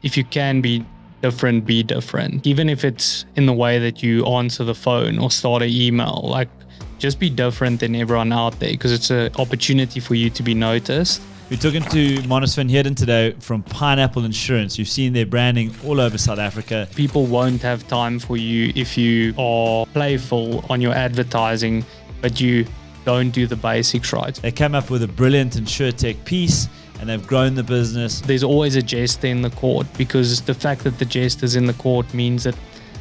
if you can be different, be different. Even if it's in the way that you answer the phone or start an email, like just be different than everyone out there, because it's an opportunity for you to be noticed. We're talking to Marnus van Heerden today from Pineapple Insurance. You've seen their branding all over South Africa. People won't have time for you if you are playful on your advertising, but you don't do the basics right. They came up with a brilliant InsurTech piece and they've grown the business. There's always a jester in the court, because the fact that the jester's in the court means that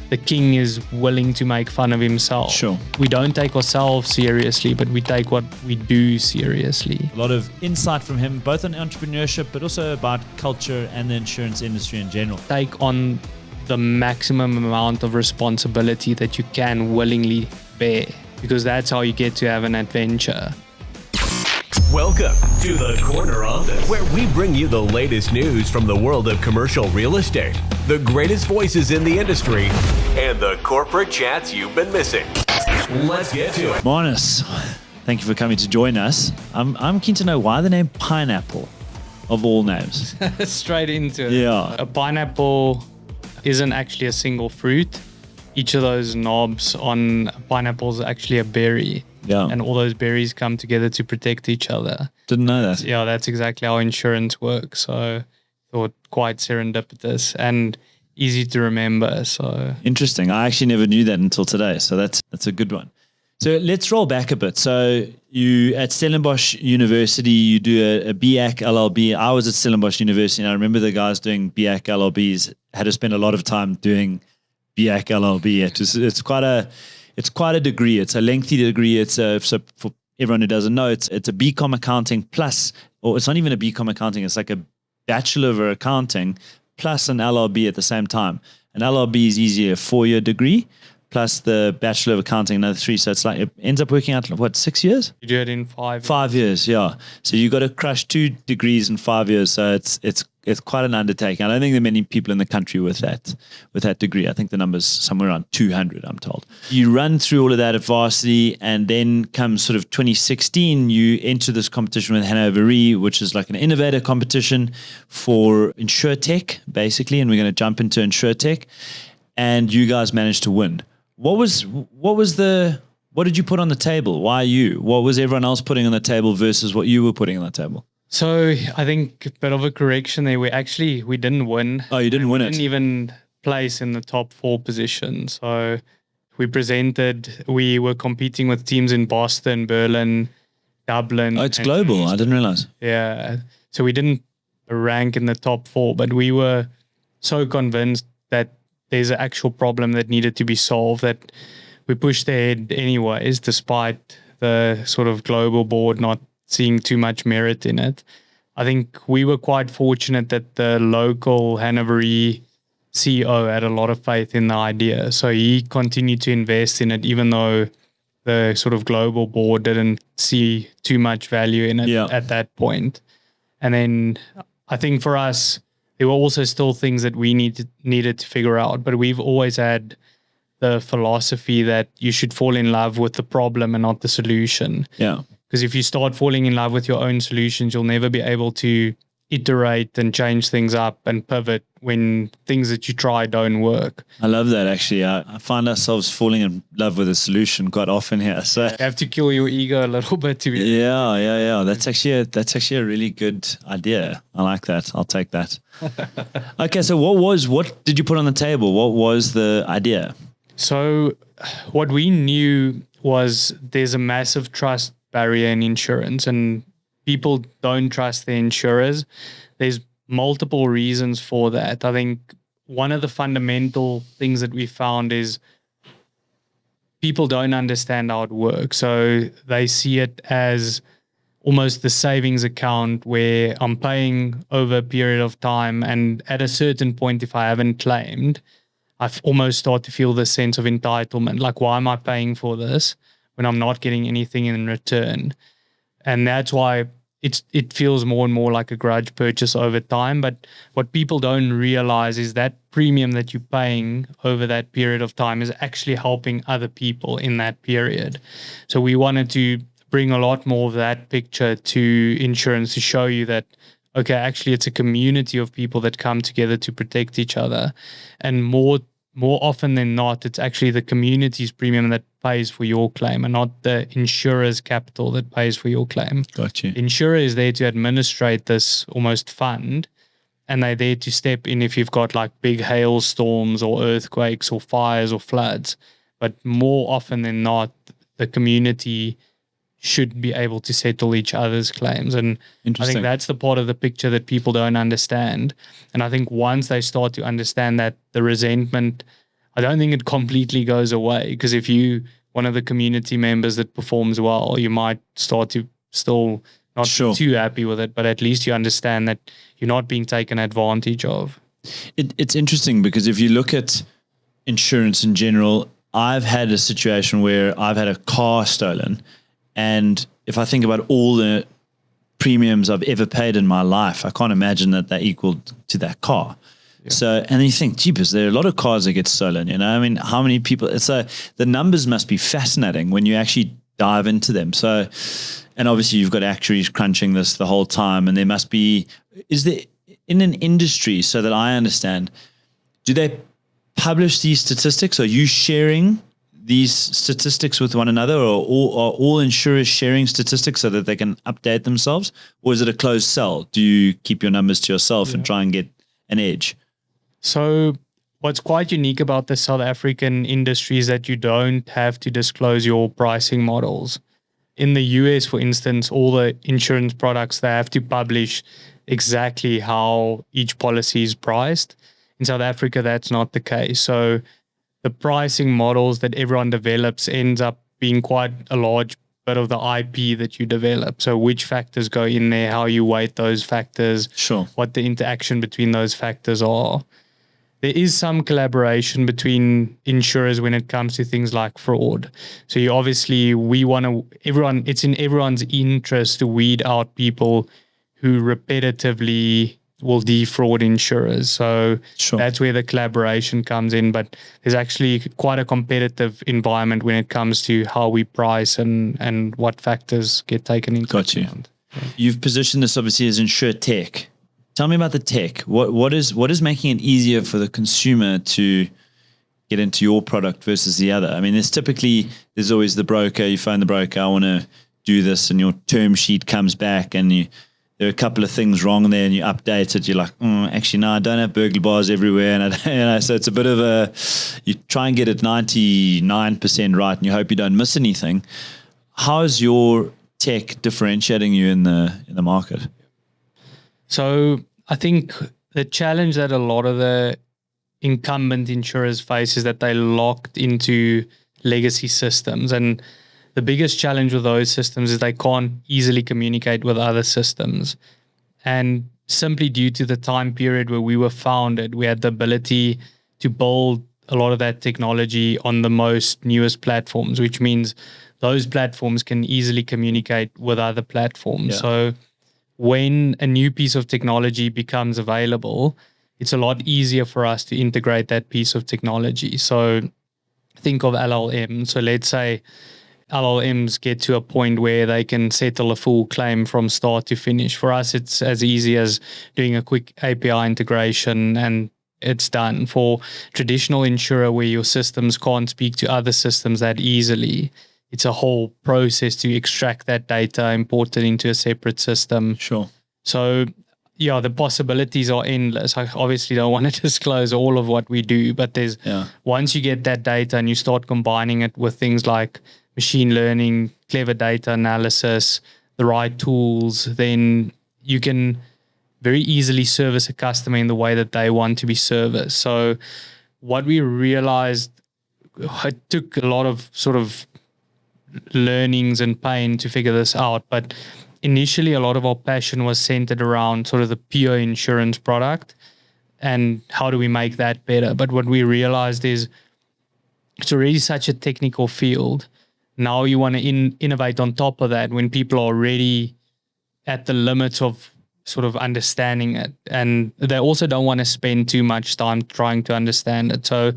the king is willing to make fun of himself. Sure. We don't take ourselves seriously, but we take what we do seriously. A lot of insight from him, both on entrepreneurship, but also about culture and the insurance industry in general. Take on the maximum amount of responsibility that you can willingly bear, because that's how you get to have an adventure. Welcome to the Corner Office, where we bring you the latest news from the world of commercial real estate, the greatest voices in the industry, and the corporate chats you've been missing. Let's get to it. Marnus, thank you for coming to join us. I'm keen to know why the name Pineapple, of all names. Straight into it. Yeah. A pineapple isn't actually a single fruit. Each of those knobs on pineapples is actually a berry. Yeah. And all those berries come together to protect each other. Didn't know that. Yeah, that's exactly how insurance works. So thought quite serendipitous and easy to remember. So Interesting. I actually never knew that until today. So that's a good one. So let's roll back a bit. So you at Stellenbosch University, you do a BAC LLB. I was at Stellenbosch University and I remember the guys doing BAC LLBs had to spend a lot of time doing BAC LLB. It's quite a degree. It's a lengthy degree. So for everyone who doesn't know, it's a BCom accounting plus, or it's not even a BCom accounting. It's like a Bachelor of Accounting plus an LLB at the same time. An LLB is easier, a 4-year degree plus the Bachelor of Accounting, another 3. So it's like, it ends up working out, 6 years? you do it in 5 years. 5 years, yeah. So you got to crush 2 degrees in 5 years. So it's quite an undertaking. I don't think there are many people in the country with that degree. I think the number's somewhere around 200, I'm told. You run through all of that at varsity, and then come sort of 2016, you enter this competition with Hannover Re, which is like an innovator competition for InsurTech, basically, and we're going to jump into InsurTech, and you guys managed to win. What did you put on the table? Why you? What was everyone else putting on the table versus what you were putting on the table? So I think a bit of a correction there. We didn't win. Oh, you didn't win it? Didn't even place in the top 4 position. So we were competing with teams in Boston, Berlin, Dublin. Oh, it's global. I didn't realize. Yeah. So we didn't rank in the top 4, but we were so convinced that there's an actual problem that needed to be solved that we pushed ahead anyways, despite the sort of global board not seeing too much merit in it. I think we were quite fortunate that the local Hannover CEO had a lot of faith in the idea. So he continued to invest in it, even though the sort of global board didn't see too much value in it at that point. And then I think for us, there were also still things that we needed to figure out, but we've always had the philosophy that you should fall in love with the problem and not the solution. Yeah. Because if you start falling in love with your own solutions, you'll never be able to iterate and change things up and pivot when things that you try don't work. I love that, actually. I find ourselves falling in love with a solution quite often here. So You have to kill your ego a little bit to be. Yeah. That's actually a really good idea. I like that. I'll take that. Okay, so what did you put on the table? What was the idea? So what we knew was there's a massive trust barrier in insurance, and people don't trust their insurers. There's multiple reasons for that. I think one of the fundamental things that we found is people don't understand how it works. So they see it as almost the savings account where I'm paying over a period of time, and at a certain point, if I haven't claimed, I almost start to feel this sense of entitlement. Like, why am I paying for this when I'm not getting anything in return? And that's why it feels more and more like a grudge purchase over time. But what people don't realize is that premium that you're paying over that period of time is actually helping other people in that period. So we wanted to bring a lot more of that picture to insurance to show you that, okay, actually it's a community of people that come together to protect each other. And more often than not, it's actually the community's premium that pays for your claim and not the insurer's capital that pays for your claim. Got you. The insurer is there to administrate this almost fund, and they're there to step in if you've got like big hailstorms or earthquakes or fires or floods. But more often than not, the community should be able to settle each other's claims. And I think that's the part of the picture that people don't understand. And I think once they start to understand that, the resentment, I don't think it completely goes away, because if you one of the community members that performs well, you might start to still not be too happy with it, but at least you understand that you're not being taken advantage of. It's interesting because if you look at insurance in general, I've had a situation where I've had a car stolen, and if I think about all the premiums I've ever paid in my life, I can't imagine that they're equal to that car. Yeah. So, and then you think, jeepers, there are a lot of cars that get stolen, you know? I mean, how many people? So the numbers must be fascinating when you actually dive into them. So, and obviously you've got actuaries crunching this the whole time, and there must be, is there, in an industry, so that I understand, do they publish these statistics? Are you sharing these statistics with one another, or are all insurers sharing statistics so that they can update themselves? Or is it a closed cell? Do you keep your numbers to yourself and try and get an edge? So what's quite unique about the South African industry is that you don't have to disclose your pricing models. In the US, for instance, all the insurance products, they have to publish exactly how each policy is priced. In South Africa, that's not the case. So the pricing models that everyone develops ends up being quite a large bit of the IP that you develop. So which factors go in there, how you weight those factors, what the interaction between those factors are. There is some collaboration between insurers when it comes to things like fraud. So you obviously, it's in everyone's interest to weed out people who repetitively will defraud insurers. So that's where the collaboration comes in. But there's actually quite a competitive environment when it comes to how we price and what factors get taken into account. Yeah. You've positioned this obviously as InsurTech. Tell me about the tech. What is making it easier for the consumer to get into your product versus the other? I mean, there's always the broker. You phone the broker, I want to do this, and your term sheet comes back, and there are a couple of things wrong there, and you update it. You're like, actually, no, I don't have burglar bars everywhere. And so it's a bit of you try and get it 99% right, and you hope you don't miss anything. How is your tech differentiating you in the market? So I think the challenge that a lot of the incumbent insurers face is that they're locked into legacy systems. And the biggest challenge with those systems is they can't easily communicate with other systems. And simply due to the time period where we were founded, we had the ability to build a lot of that technology on the most newest platforms, which means those platforms can easily communicate with other platforms. Yeah. So when a new piece of technology becomes available, it's a lot easier for us to integrate that piece of technology. So think of LLM. So let's say LLMs get to a point where they can settle a full claim from start to finish. For us, it's as easy as doing a quick API integration and it's done. For traditional insurer where your systems can't speak to other systems that easily, it's a whole process to extract that data, import it into a separate system. Sure. So, yeah, the possibilities are endless. I obviously don't want to disclose all of what we do, but once you get that data and you start combining it with things like machine learning, clever data analysis, the right tools, then you can very easily service a customer in the way that they want to be serviced. So what we realized, it took a lot of sort of learnings and pain to figure this out, but initially a lot of our passion was centered around sort of the pure insurance product and how do we make that better. But what we realized is it's already such a technical field. Now you want to innovate on top of that when people are already at the limits of sort of understanding it. And they also don't want to spend too much time trying to understand it. So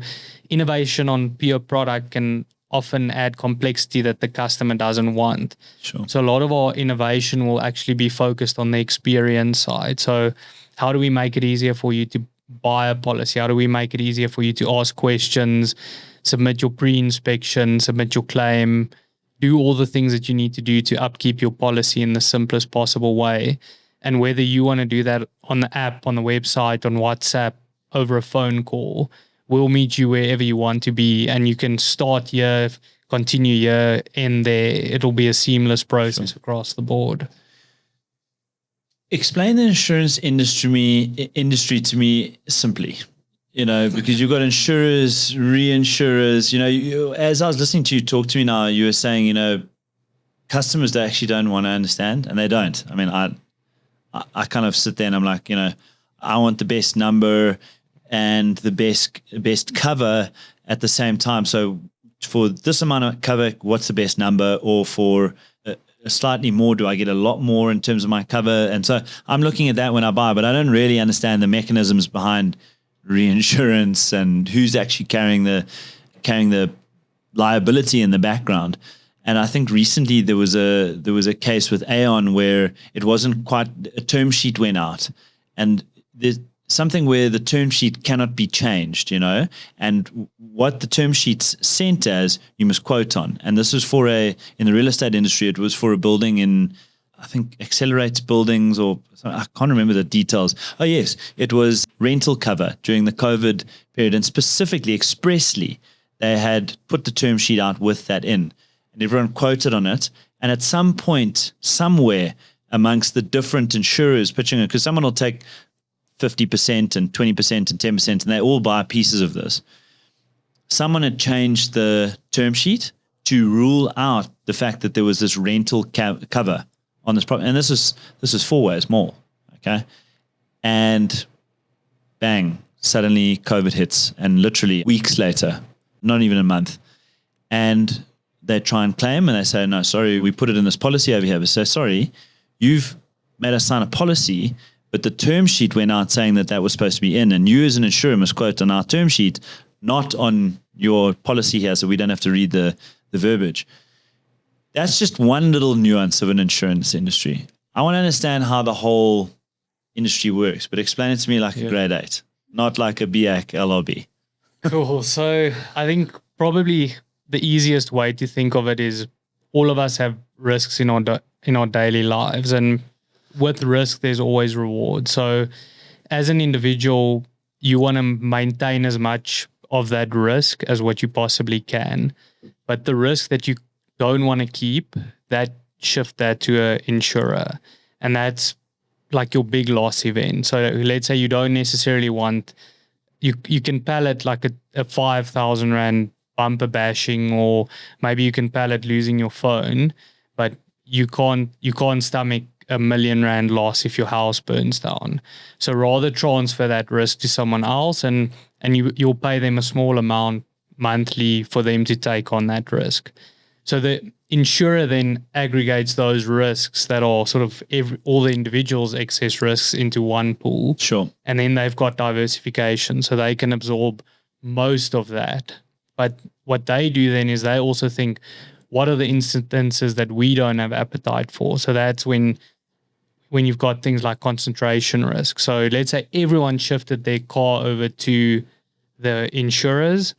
innovation on pure product can often add complexity that the customer doesn't want. Sure. So a lot of our innovation will actually be focused on the experience side. So how do we make it easier for you to buy a policy? How do we make it easier for you to ask questions, submit your pre-inspection, submit your claim, do all the things that you need to do to upkeep your policy in the simplest possible way? And whether you want to do that on the app, on the website, on WhatsApp, over a phone call, we'll meet you wherever you want to be, and you can start here, continue here, end there. It'll be a seamless process across the board. Explain the insurance industry to me simply, because you've got insurers, reinsurers, as I was listening to you talk to me now, you were saying, customers that actually don't want to understand, and they don't. I mean, I kind of sit there and I'm like, I want the best number and the best cover at the same time. So for this amount of cover, what's the best number? Or for slightly more, do I get a lot more in terms of my cover? And so I'm looking at that when I buy, but I don't really understand the mechanisms behind reinsurance and who's actually carrying the liability in the background. And I think recently there was a case with Aon where it wasn't quite, a term sheet went out, and there's something where the term sheet cannot be changed, and what the term sheet's sent as, you must quote on. And this was in the real estate industry, it was for a building in, I think, Accelerates Buildings, or I can't remember the details. Oh yes, it was rental cover during the COVID period, and specifically, expressly, they had put the term sheet out with that in, and everyone quoted on it. And at some point, somewhere amongst the different insurers pitching it, because someone will take 50% and 20% and 10%, and they all buy pieces of this. Someone had changed the term sheet to rule out the fact that there was this rental cover on this property. And this is 4 ways more, okay? And bang, suddenly COVID hits, and literally weeks later, not even a month, and they try and claim, and they say, no, sorry, we put it in this policy over here. But say, sorry, you've made us sign a policy, but the term sheet went out saying that was supposed to be in, and you as an insurer must quote on our term sheet, not on your policy here, so we don't have to read the verbiage. That's just one little nuance of an insurance industry. I want to understand how the whole industry works, but explain it to me like a grade 8, not like a BAC LLB. Cool. So I think probably the easiest way to think of it is all of us have risks in our daily lives, and with risk, there's always reward. So as an individual, you want to maintain as much of that risk as what you possibly can. But the risk that you don't want to keep, shift that to an insurer. And that's like your big loss event. So let's say you don't necessarily want, you can pallet like a 5,000 Rand bumper bashing, or maybe you can pallet losing your phone, but you can't stomach R1 million loss if your house burns down. So rather transfer that risk to someone else, and you'll pay them a small amount monthly for them to take on that risk. So the insurer then aggregates those risks that are sort of all the individuals' excess risks into one pool. Sure. And then they've got diversification, so they can absorb most of that. But what they do then is they also think, what are the instances that we don't have appetite for? So that's when you've got things like concentration risk. So let's say everyone shifted their car over to the insurers,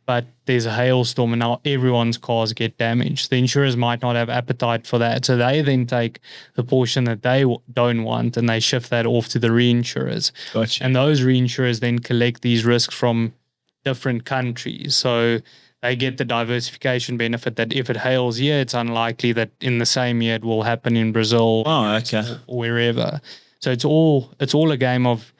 but there's a hailstorm and now everyone's cars get damaged. The insurers might not have appetite for that. So they then take the portion that they don't want and they shift that off to the reinsurers. Gotcha. And those reinsurers then collect these risks from different countries. So they get the diversification benefit that if it hails here, it's unlikely that in the same year it will happen in Brazil or wherever. So it's all a game of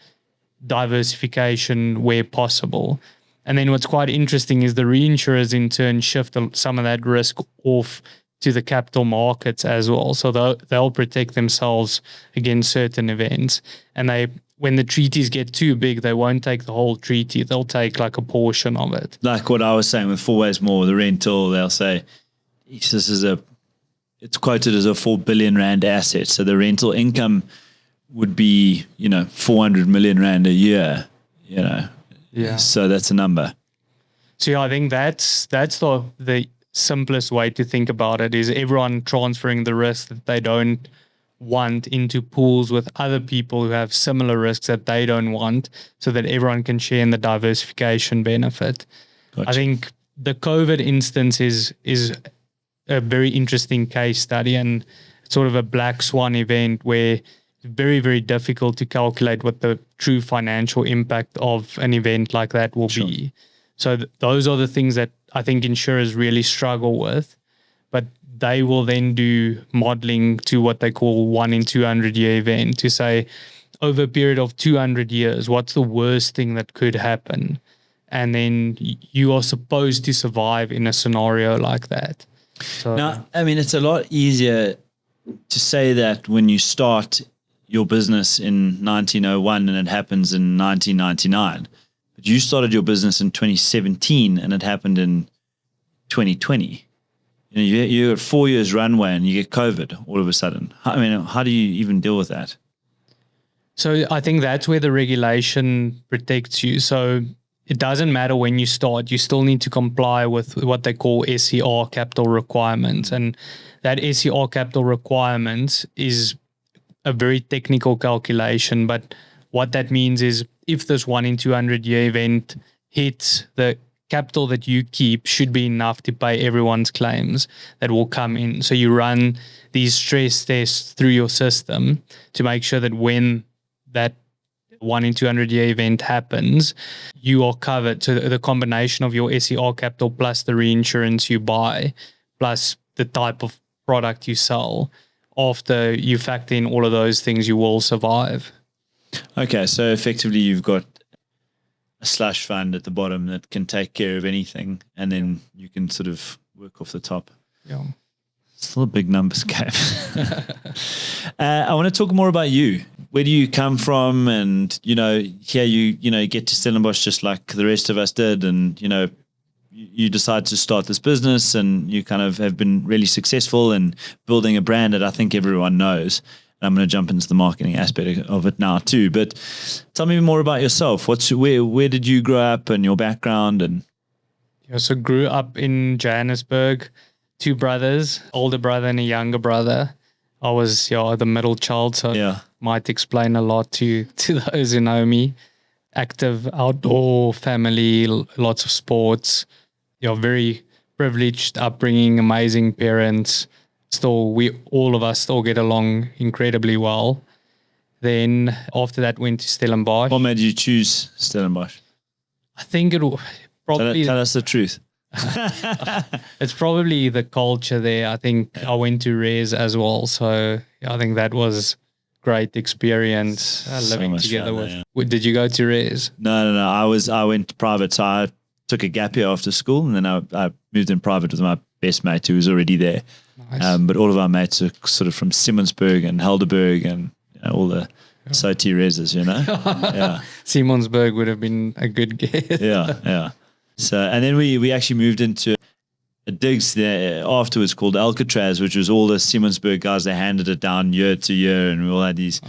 diversification where possible. And then what's quite interesting is the reinsurers in turn shift some of that risk off to the capital markets as well. So they'll protect themselves against certain events. And when the treaties get too big, they won't take the whole treaty. They'll take like a portion of it. Like what I was saying with 4 ways more, the rental, they'll say, it's quoted as a 4 billion Rand asset. So the rental income would be, 400 million Rand a year, Yeah. So that's a number. So yeah, I think that's the simplest way to think about it is everyone transferring the risk that they don't want into pools with other people who have similar risks that they don't want, so that everyone can share in the diversification benefit. Gotcha. I think the COVID instance is a very interesting case study and sort of a black swan event where it's very, very difficult to calculate what the true financial impact of an event like that will be. So those are the things that I think insurers really struggle with, but they will then do modeling to what they call 1 in 200 year event to say, over a period of 200 years, what's the worst thing that could happen? And then you are supposed to survive in a scenario like that. So, now, I mean, it's a lot easier to say that when you start your business in 1901 and it happens in 1999. But you started your business in 2017 and it happened in 2020. You know, you got 4 years runway and you get COVID all of a sudden. I mean, how do you even deal with that? So I think that's where the regulation protects you. So it doesn't matter when you start, you still need to comply with what they call SCR capital requirements. And that SCR capital requirements is a very technical calculation. But what that means is if this 1 in 200 year event hits, the capital that you keep should be enough to pay everyone's claims that will come in. So you run these stress tests through your system to make sure that when that 1 in 200 year event happens, you are covered. So the combination of your SCR capital plus the reinsurance you buy, plus the type of product you sell, after you factor in all of those things, you will survive. Okay, so effectively you've got a slush fund at the bottom that can take care of anything, and then you can sort of work off the top. Yeah. Still a big numbers game. I want to talk more about you. Where do you come from? And, here you get to Stellenbosch just like the rest of us did. And, you decide to start this business and you kind of have been really successful in building a brand that I think everyone knows. And I'm going to jump into the marketing aspect of it now too. But tell me more about yourself. Where did you grow up and your background? And so grew up in Johannesburg. 2 brothers, older brother and a younger brother. I was the middle child, so might explain a lot to those who know me. Active outdoor family, lots of sports. Very privileged upbringing, amazing parents. All of us still get along incredibly well. Then after that, went to Stellenbosch. What made you choose Stellenbosch? I think it probably tell us the truth. It's probably the culture there. I think I went to Res as well, so I think that was great experience living together with. Did you go to Res? No. I went private, so I took a gap year after school, and then I moved in private with my best mate who was already there. Nice. But all of our mates are sort of from Simmonsburg and Helderberg and all the SOT Reses, Yeah. Simmonsburg would have been a good guess. Yeah. So, and then we actually moved into a digs there afterwards called Alcatraz, which was all the Simmonsburg guys. They handed it down year to year, and we all had these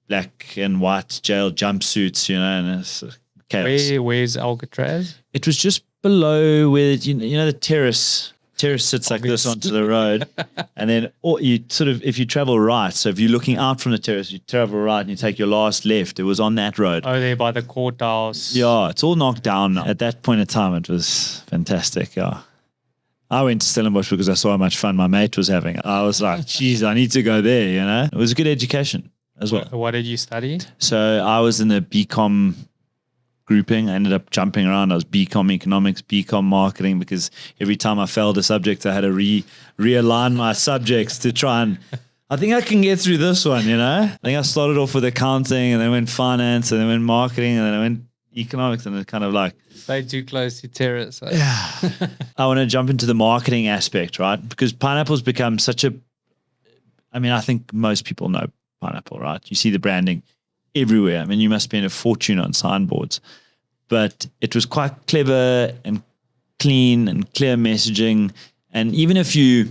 black and white jail jumpsuits, and it's chaos. Where's Alcatraz? It was just below where the terrace sits like this onto the road, and then you sort of, if you travel right, so if you're looking out from the terrace, you travel right and you take your last left. It was on that road. Oh, there by the courthouse. Yeah, it's all knocked down now. At that point in time, it was fantastic. Yeah, I went to Stellenbosch because I saw how much fun my mate was having. I was like, geez, I need to go there. It was a good education as well. What did you study? So I was in the BCom grouping. I ended up jumping around. I was BCom economics, BCom marketing, because every time I failed a subject, I had to realign my subjects to try and, I think I can get through this one, I think I started off with accounting and then went finance and then went marketing and then I went economics, and it kind of like... Stay too close to terrace. Yeah. I want to jump into the marketing aspect, right? Because pineapple's become such a... I think most people know pineapple, right? You see the branding everywhere. You must spend a fortune on signboards, but it was quite clever and clean and clear messaging. And even if you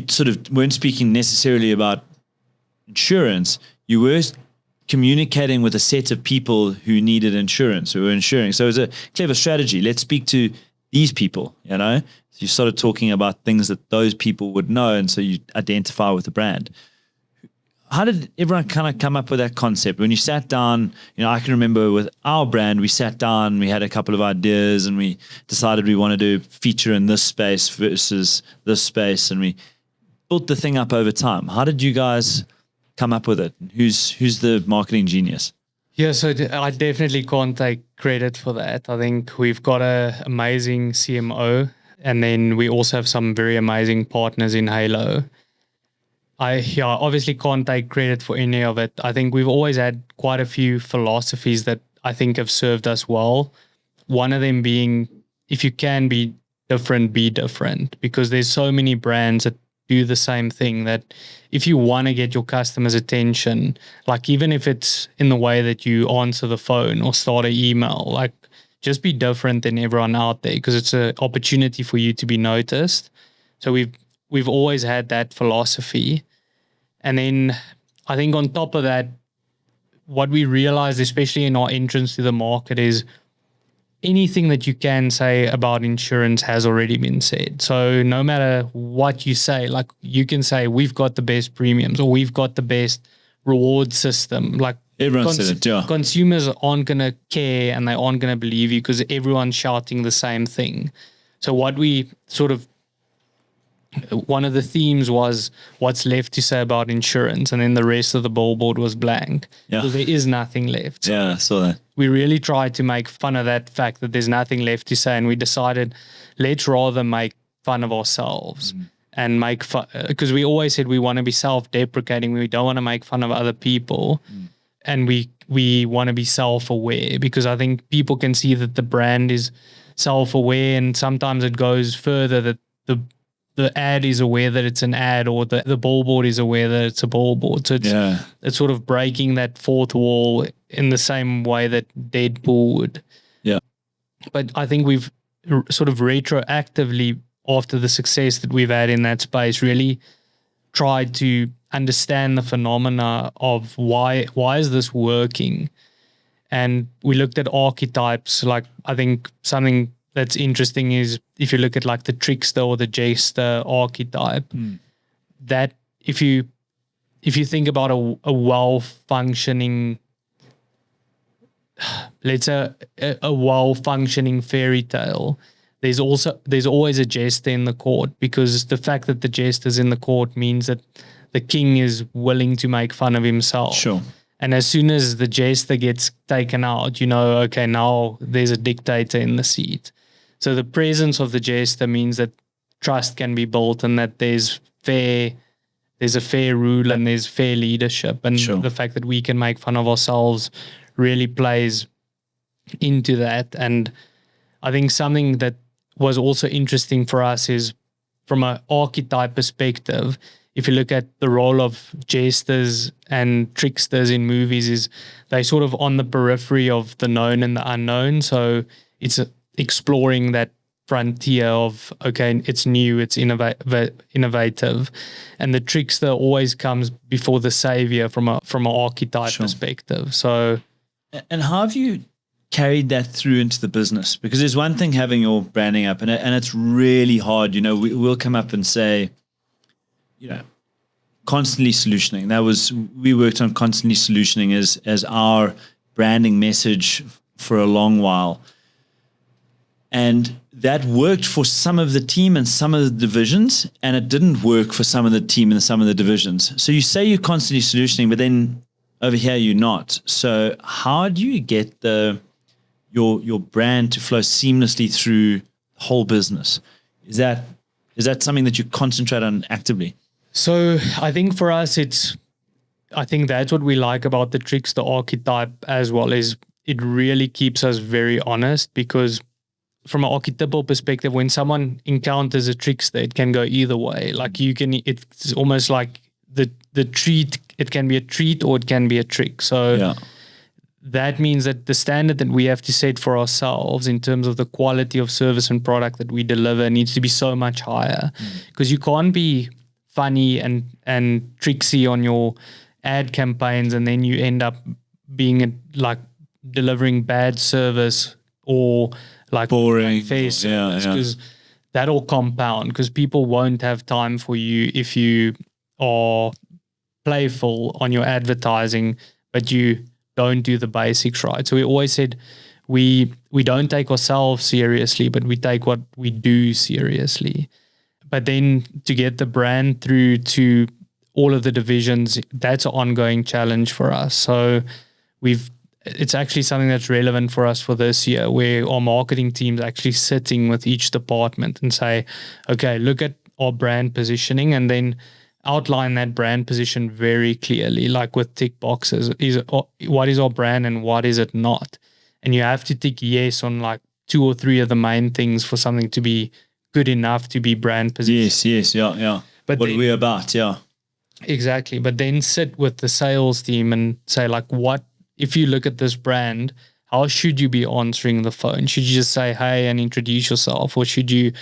sort of weren't speaking necessarily about insurance, you were communicating with a set of people who needed insurance, who were insuring. So it was a clever strategy. Let's speak to these people, you know? So you started talking about things that those people would know, and so you identify with the brand. How did everyone kind of come up with that concept? When you sat down, I can remember with our brand, we sat down, we had a couple of ideas, and we decided we wanted to feature in this space versus this space, and we built the thing up over time. How did you guys come up with it? Who's the marketing genius? Yeah, so I definitely can't take credit for that. I think we've got an amazing CMO, and then we also have some very amazing partners in Halo. I obviously can't take credit for any of it. I think we've always had quite a few philosophies that I think have served us well. One of them being, if you can be different, be different, because there's so many brands that do the same thing, that if you want to get your customers' attention, like even if it's in the way that you answer the phone or start an email, like just be different than everyone out there, because it's an opportunity for you to be noticed. So we've always had that philosophy. And then I think on top of that, what we realized, especially in our entrance to the market, is anything that you can say about insurance has already been said. So no matter what you say, like you can say, we've got the best premiums or we've got the best reward system. Like everyone said it, yeah. Consumers aren't going to care and they aren't going to believe you because everyone's shouting the same thing. So what we one of the themes was what's left to say about insurance, and then the rest of the billboard was blank. Yeah. So there is nothing left. So yeah, I saw that. we really tried to make fun of that fact that there's nothing left to say, and we decided let's rather make fun of ourselves and make fun, because we always said we want to be self-deprecating. We don't want to make fun of other people, and we want to be self-aware, because I think people can see that the brand is self-aware, and sometimes it goes further, that the ad is aware that it's an ad, or the billboard is aware that it's a billboard. So it's sort of breaking that fourth wall in the same way that Deadpool would. Yeah. But I think we've sort of retroactively, after the success that we've had in that space, really tried to understand the phenomena of why is this working. And we looked at archetypes. Like, I think something that's interesting is if you look at like the trickster or the jester archetype, that if you think about a well-functioning, let's say a well-functioning fairy tale, there's always a jester in the court, because the fact that the jester's in the court means that the king is willing to make fun of himself. Sure. And as soon as the jester gets taken out, okay, now there's a dictator in the seat. So the presence of the jester means that trust can be built, and that there's a fair rule and there's fair leadership. And the fact that we can make fun of ourselves really plays into that. And I think something that was also interesting for us is, from an archetype perspective, if you look at the role of jesters and tricksters in movies, is they sort of on the periphery of the known and the unknown. So it's exploring that frontier of, okay, it's new, it's innovative, and the trickster always comes before the savior from an archetype perspective. So, and how have you carried that through into the business? Because there's one thing having your branding up, and it's really hard. We'll come up and say, constantly solutioning. We worked on constantly solutioning as our branding message for a long while. And that worked for some of the team and some of the divisions, and it didn't work for some of the team and some of the divisions. So you say you're constantly solutioning, but then over here you're not. So how do you get your brand to flow seamlessly through the whole business? Is that something that you concentrate on actively? So I think for us, I think that's what we like about the trickster archetype as well, is it really keeps us very honest, because from an archetypal perspective, when someone encounters a trickster, it can go either way. Like it's almost like the treat, it can be a treat or it can be a trick. So that means that the standard that we have to set for ourselves in terms of the quality of service and product that we deliver needs to be so much higher, because you can't be funny and tricksy on your ad campaigns and then you end up being like delivering bad service, or like boring, fair service, because that'll compound, because people won't have time for you if you are playful on your advertising, but you don't do the basics right. So we always said we don't take ourselves seriously, but we take what we do seriously. But then to get the brand through to all of the divisions, that's an ongoing challenge for us. So it's actually something that's relevant for us for this year, where our marketing team's actually sitting with each department and say, okay, look at our brand positioning, and then outline that brand position very clearly, like with tick boxes. What is our brand and what is it not? And you have to tick yes on like 2 or 3 of the main things for something to be good enough to be brand position. Yes, yeah. But what are we about? Yeah. Exactly. But then sit with the sales team and say, like, what, if you look at this brand, how should you be answering the phone? Should you just say, hey, and introduce yourself? Or should you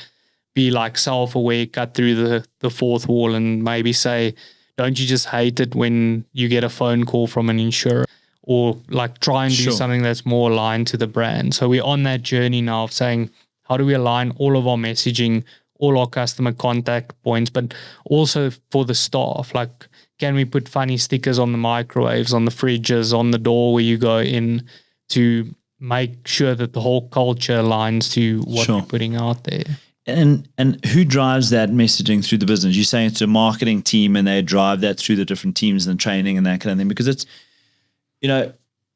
be like self-aware, cut through the fourth wall and maybe say, don't you just hate it when you get a phone call from an insurer? Or like try and do something that's more aligned to the brand. So we're on that journey now of saying, how do we align all of our messaging, all our customer contact points, but also for the staff? Like, can we put funny stickers on the microwaves, on the fridges, on the door where you go in, to make sure that the whole culture aligns to what we're putting out there? And who drives that messaging through the business? You're saying it's a marketing team and they drive that through the different teams and training and that kind of thing, because it's,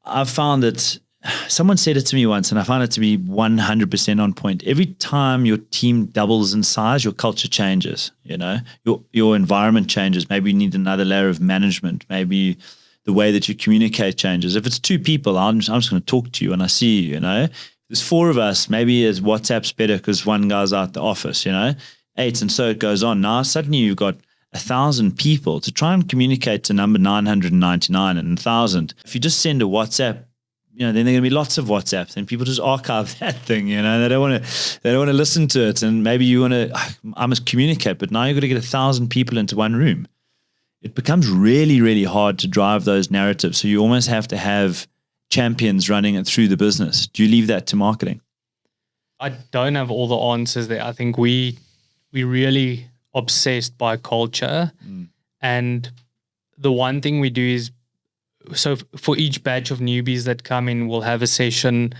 I've found that someone said it to me once, and I found it to be 100% on point. Every time your team doubles in size, your culture changes, your environment changes. Maybe you need another layer of management. Maybe the way that you communicate changes. If it's 2 people, I'm just going to talk to you when I see you, If there's 4 of us, maybe as WhatsApp's better because one guy's out the office, 8, and so it goes on. Now suddenly you've got 1,000 people to try and communicate to number 999 and 1,000. If you just send a WhatsApp, then there are going to be lots of WhatsApps, and people just archive that thing. They don't want to listen to it, and maybe I must communicate, but now you've got to get 1,000 people into one room. It becomes really, really hard to drive those narratives. So you almost have to have champions running it through the business. Do you leave that to marketing? I don't have all the answers there. I think we really obsessed by culture, and the one thing we do is, so for each batch of newbies that come in, we'll have a session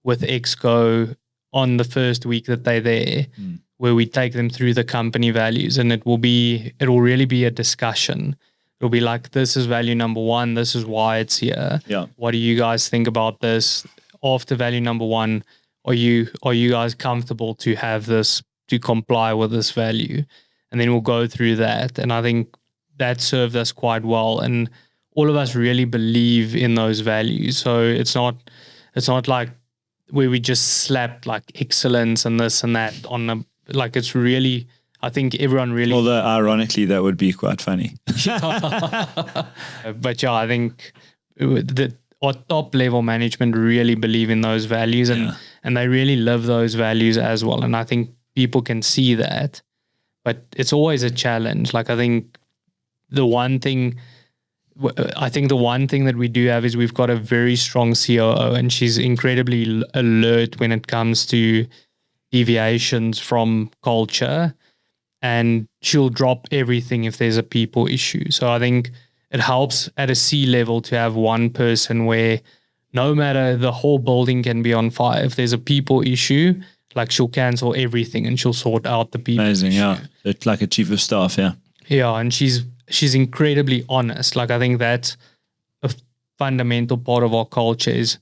with Exco on the first week that they're there, where we take them through the company values, and it will really be a discussion. It'll be like, this is value number 1, this is why it's here. Yeah. What do you guys think about this? After value number 1, are you guys comfortable to have this, to comply with this value? And then we'll go through that. And I think that served us quite well. And all of us really believe in those values. So it's not like where we just slapped like excellence and this and that on the, like, it's really, I think everyone really. Although ironically, that would be quite funny. But yeah, I think our top level management really believe in those values, and they really live those values as well. And I think people can see that. But it's always a challenge. Like, I think the one thing that we do have is we've got a very strong COO, and she's incredibly alert when it comes to deviations from culture, and she'll drop everything if there's a people issue. So I think it helps at a C level to have one person where no matter, the whole building can be on fire, if there's a people issue, like, she'll cancel everything and she'll sort out the people. Amazing, yeah. It's like a chief of staff, yeah. Yeah, and she's incredibly honest. Like, I think that's a fundamental part of our culture is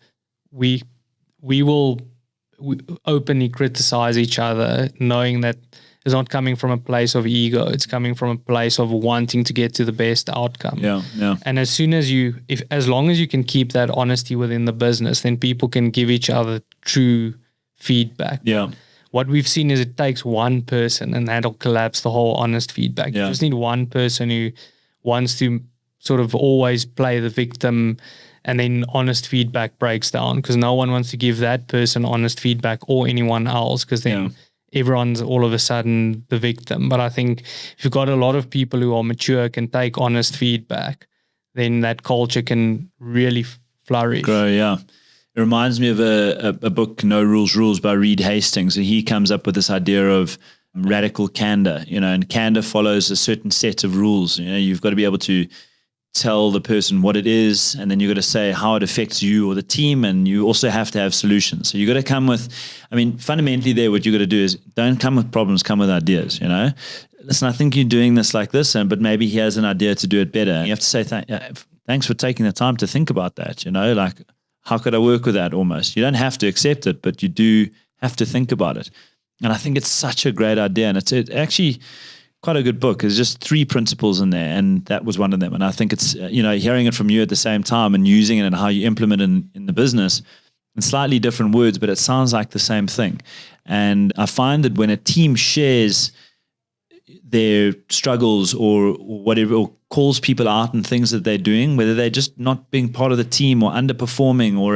we openly criticize each other, knowing that it's not coming from a place of ego. It's coming from a place of wanting to get to the best outcome. Yeah. And as long as you can keep that honesty within the business, then people can give each other true feedback. Yeah. What we've seen is it takes one person and that'll collapse the whole honest feedback. Yeah. You just need one person who wants to sort of always play the victim, and then honest feedback breaks down, because no one wants to give that person honest feedback or anyone else, because then everyone's all of a sudden the victim. But I think if you've got a lot of people who are mature, can take honest feedback, then that culture can really flourish. Grow, yeah. It reminds me of a book, No Rules Rules by Reed Hastings. And he comes up with this idea of radical candor, and candor follows a certain set of rules. You've got to be able to tell the person what it is, and then you've got to say how it affects you or the team, and you also have to have solutions. So you've got to come with, fundamentally there, what you've got to do is don't come with problems, come with ideas, Listen, I think you're doing this like this, but maybe he has an idea to do it better. And you have to say, thanks for taking the time to think about that, like, how could I work with that almost? You don't have to accept it, but you do have to think about it. And I think it's such a great idea. And it's actually quite a good book. There's just 3 principles in there, and that was one of them. And I think it's, hearing it from you at the same time and using it and how you implement it in the business in slightly different words, but it sounds like the same thing. And I find that when a team shares their struggles or whatever, or calls people out and things that they're doing, whether they're just not being part of the team or underperforming or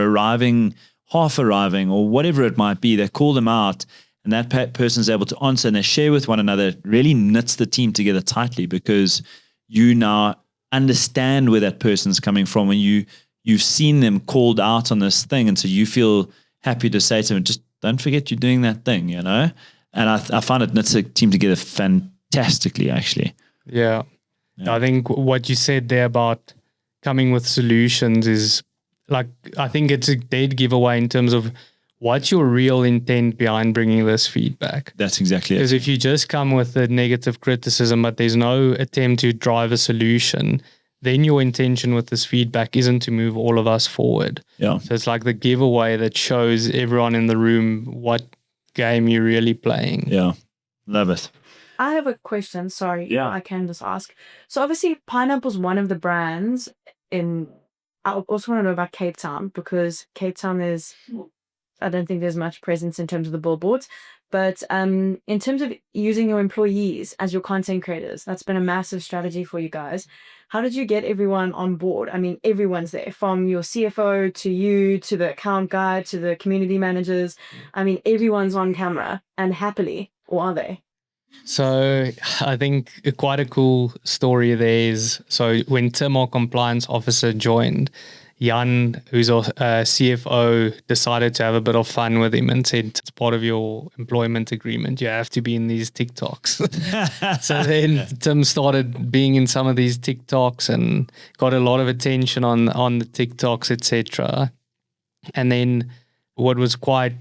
half arriving or whatever it might be, they call them out, and that person's able to answer and they share with one another, really knits the team together tightly, because you now understand where that person's coming from, and you've seen them called out on this thing, and so you feel happy to say to them, just don't forget you're doing that thing, And I find it knits a team together fantastically, actually. Yeah. I think what you said there about coming with solutions is, like, I think it's a dead giveaway in terms of what's your real intent behind bringing this feedback. That's exactly it. Because if you just come with the negative criticism, but there's no attempt to drive a solution, then your intention with this feedback isn't to move all of us forward. Yeah. So it's like the giveaway that shows everyone in the room what game you're really playing. Yeah. Love it. I have a question. Sorry, Yeah. I can just ask. So obviously, Pineapple's one of the brands in. I also want to know about Cape Town, because Cape Town is. I don't think there's much presence in terms of the billboards, but in terms of using your employees as your content creators, that's been a massive strategy for you guys. How did you get everyone on board? Everyone's there, from your CFO to you to the account guy to the community managers. Everyone's on camera and happily, or are they? So I think quite a cool story there is, so when Tim, our compliance officer, joined, Jan, who's our CFO, decided to have a bit of fun with him and said, it's part of your employment agreement, you have to be in these TikToks. So then Tim started being in some of these TikToks and got a lot of attention on the TikToks, etc. And then what was quite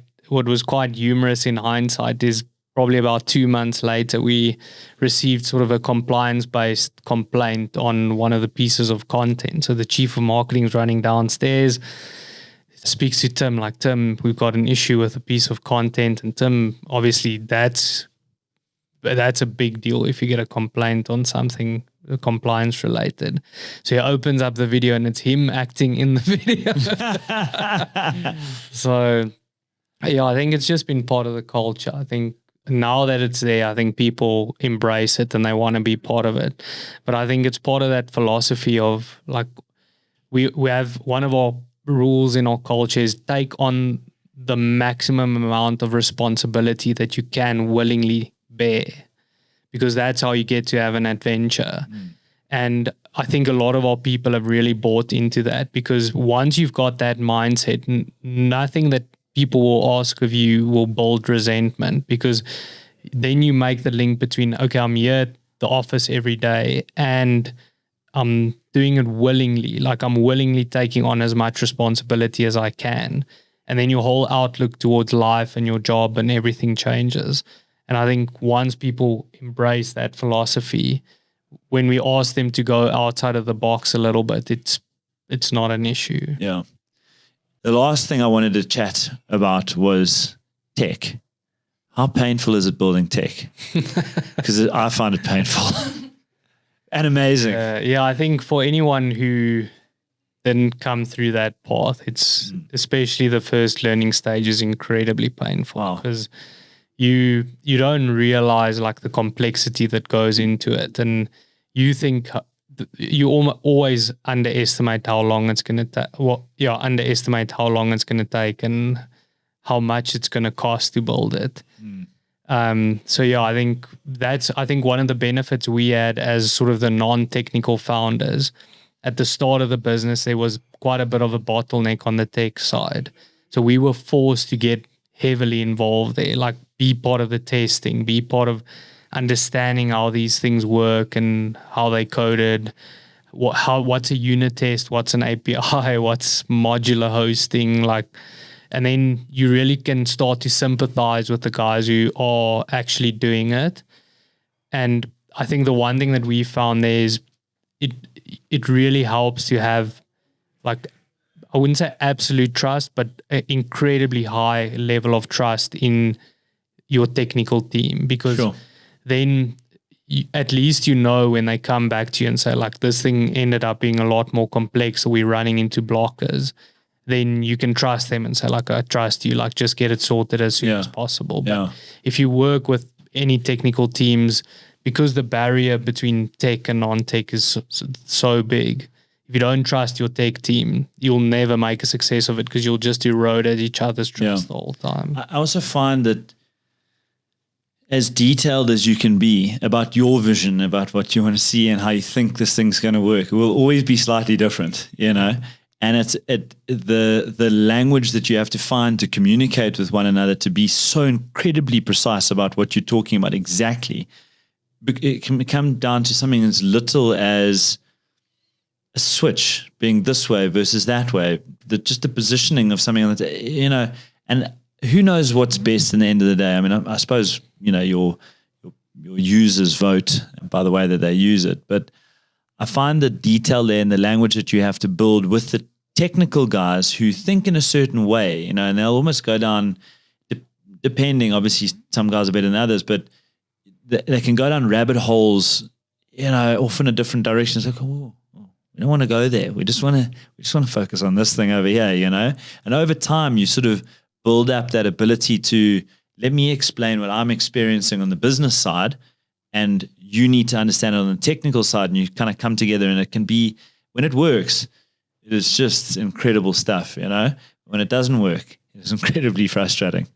humorous in hindsight is, probably about 2 months later, we received sort of a compliance-based complaint on one of the pieces of content. So the chief of marketing is running downstairs, speaks to Tim, like, Tim, we've got an issue with a piece of content. And Tim, obviously, that's a big deal if you get a complaint on something compliance related. So he opens up the video and it's him acting in the video. So, yeah, I think it's just been part of the culture. I think now that it's there, I think people embrace it and they want to be part of it. But I think it's part of that philosophy of, like, we have one of our rules in our culture is take on the maximum amount of responsibility that you can willingly bear, because that's how you get to have an adventure. And I think a lot of our people have really bought into that, because once you've got that mindset, nothing that people will ask of you will build resentment, because then you make the link between, okay, I'm here at the office every day and I'm doing it willingly, like I'm willingly taking on as much responsibility as I can. And then your whole outlook towards life and your job and everything changes. And I think once people embrace that philosophy, when we ask them to go outside of the box a little bit, it's not an issue. Yeah. The last thing I wanted to chat about was tech. How painful is it building tech? Because I find it painful and amazing. Yeah, I think for anyone who didn't come through that path, it's especially the first learning stage is incredibly painful, because you don't realize, like, the complexity that goes into it, and you think you always underestimate how long it's going to take. Underestimate how long it's going to take and how much it's going to cost to build it. So yeah, I think one of the benefits we had as sort of the non-technical founders at the start of the business, there was quite a bit of a bottleneck on the tech side. So we were forced to get heavily involved there, like be part of the testing, be part of understanding how these things work and how they coded, what's a unit test, what's an API, what's modular hosting, like, and then you really can start to sympathize with the guys who are actually doing it. And I think the one thing that we found there is it really helps to have, like, I wouldn't say absolute trust, but an incredibly high level of trust in your technical team, because then at least you know when they come back to you and say, like, this thing ended up being a lot more complex, so we're running into blockers, then you can trust them and say, like, I trust you, like, just get it sorted as soon as possible. But if you work with any technical teams, because the barrier between tech and non-tech is so big, if you don't trust your tech team, you'll never make a success of it, because you'll just erode at each other's trust the whole time. I also find that as detailed as you can be about your vision, about what you want to see and how you think this thing's going to work, it will always be slightly different, you know? And it's the language that you have to find to communicate with one another to be so incredibly precise about what you're talking about exactly. It can come down to something as little as a switch being this way versus that way, just the positioning of something, you know, and who knows what's best in the end of the day. I mean, I suppose, you know, your users vote by the way that they use it, but I find the detail there in the language that you have to build with the technical guys who think in a certain way, you know, and they'll almost go down, depending, obviously some guys are better than others, but they can go down rabbit holes, you know, off in a different direction. It's like, oh, we don't want to go there. We just want to focus on this thing over here, you know. And over time, you sort of build up that ability to let me explain what I'm experiencing on the business side, and you need to understand it on the technical side, and you kind of come together. And it can be, when it works, it is just incredible stuff, you know. When it doesn't work, it's incredibly frustrating.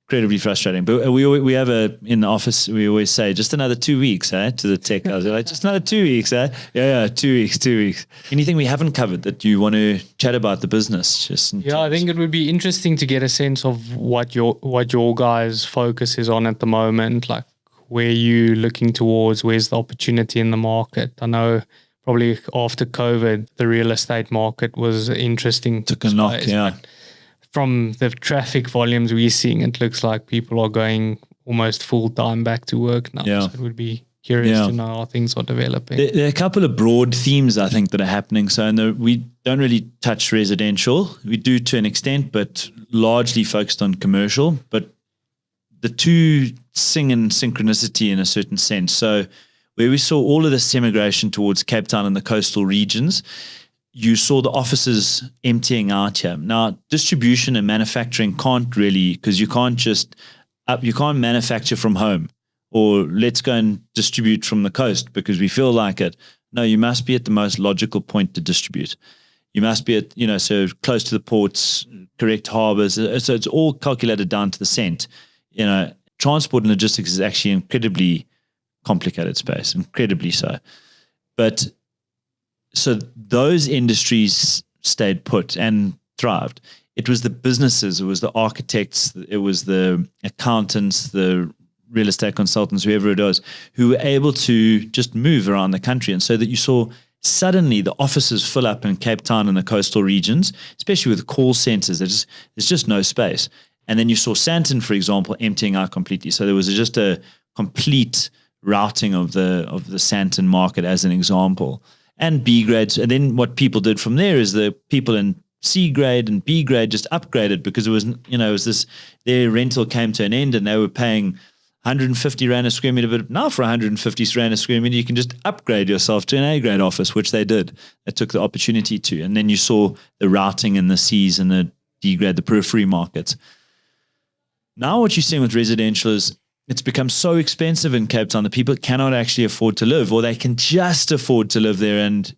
But we have in the office, we always say, just another 2 weeks, to the tech guys. Like, just another 2 weeks, Yeah, 2 weeks. Anything we haven't covered that you want to chat about the business? I think it would be interesting to get a sense of what your guys' focus is on at the moment, like where you looking towards, where's the opportunity in the market. I know probably after COVID, the real estate market was interesting. Took a knock, yeah. From the traffic volumes we're seeing, it looks like people are going almost full time back to work now. Yeah. So it would be curious to know how things are developing. There are a couple of broad themes, I think, that are happening. So we don't really touch residential. We do to an extent, but largely focused on commercial. But the two sing in synchronicity in a certain sense. So where we saw all of this emigration towards Cape Town and the coastal regions, you saw the offices emptying out here. Now, distribution and manufacturing can't really, because you can't manufacture from home, or let's go and distribute from the coast because we feel like it. No, you must be at the most logical point to distribute. You must be at, you know, so close to the ports, correct harbors. So it's all calculated down to the cent. You know, transport and logistics is actually an incredibly complicated space, incredibly so. But so those industries stayed put and thrived. It was the businesses, it was the architects, it was the accountants, the real estate consultants, whoever it was, who were able to just move around the country. And so that you saw suddenly the offices fill up in Cape Town and the coastal regions, especially with call centers. There's just no space. And then you saw Sandton, for example, emptying out completely. So there was just a complete routing of the Sandton market as an example. And B grades. And then what people did from there is the people in C grade and B grade just upgraded, because it was this, their rental came to an end and they were paying 150 Rand a square meter, but now for 150 Rand a square meter, you can just upgrade yourself to an A grade office, which they did. They took the opportunity to. And then you saw the routing in the C's and the D grade, the periphery markets. Now what you're seeing with residential is it's become so expensive in Cape Town that people cannot actually afford to live, or they can just afford to live there, and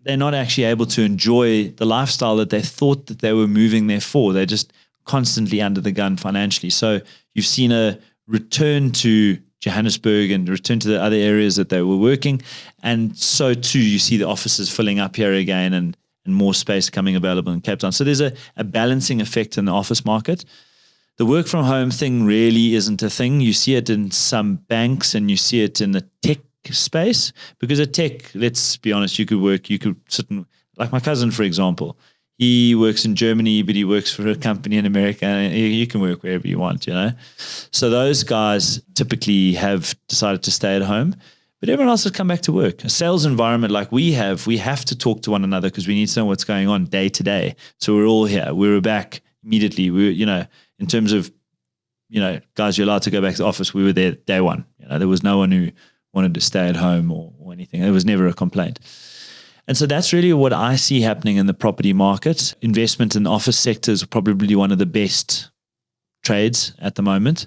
they're not actually able to enjoy the lifestyle that they thought that they were moving there for. They're just constantly under the gun financially. So you've seen a return to Johannesburg and return to the other areas that they were working. And so too, you see the offices filling up here again. And and more space coming available in Cape Town. So there's a balancing effect in the office market. The work from home thing really isn't a thing. You see it in some banks and you see it in the tech space, because at tech, let's be honest, you could sit in, like my cousin, for example, he works in Germany, but he works for a company in America. And you can work wherever you want, So those guys typically have decided to stay at home, but everyone else has come back to work. A sales environment like we have to talk to one another because we need to know what's going on day to day. So we're all here. We were back immediately. In terms of, guys, you're allowed to go back to the office. We were there day one. There was no one who wanted to stay at home or anything. There was never a complaint. And so that's really what I see happening in the property market. Investment in the office sector is probably one of the best trades at the moment.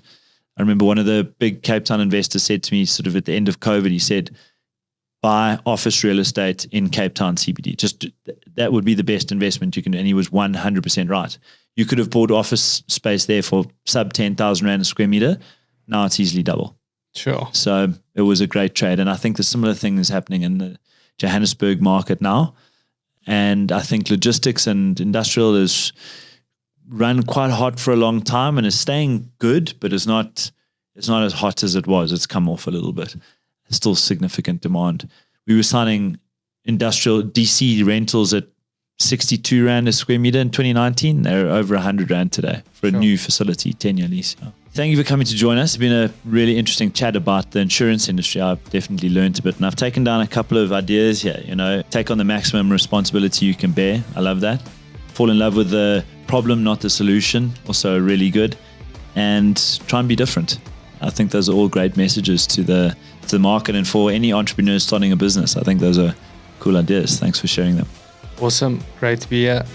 I remember one of the big Cape Town investors said to me sort of at the end of COVID, he said, buy office real estate in Cape Town CBD. Just that would be the best investment you can do. And he was 100% right. You could have bought office space there for sub 10,000 Rand a square meter. Now it's easily double. Sure. So it was a great trade. And I think the similar thing is happening in the Johannesburg market now. And I think logistics and industrial is run quite hot for a long time and is staying good, but it's not as hot as it was. It's come off a little bit. It's still significant demand. We were signing industrial DC rentals at 62 Rand a square meter in 2019. They're over 100 Rand today for a new facility, 10-year lease. Thank you for coming to join us. It's been a really interesting chat about the insurance industry. I've definitely learned a bit, and I've taken down a couple of ideas here. Take on the maximum responsibility you can bear. I love that. Fall in love with the problem, not the solution. Also really good. And try and be different. I think those are all great messages to the market, and for any entrepreneurs starting a business. I think those are cool ideas. Thanks for sharing them. Awesome. Great to be here.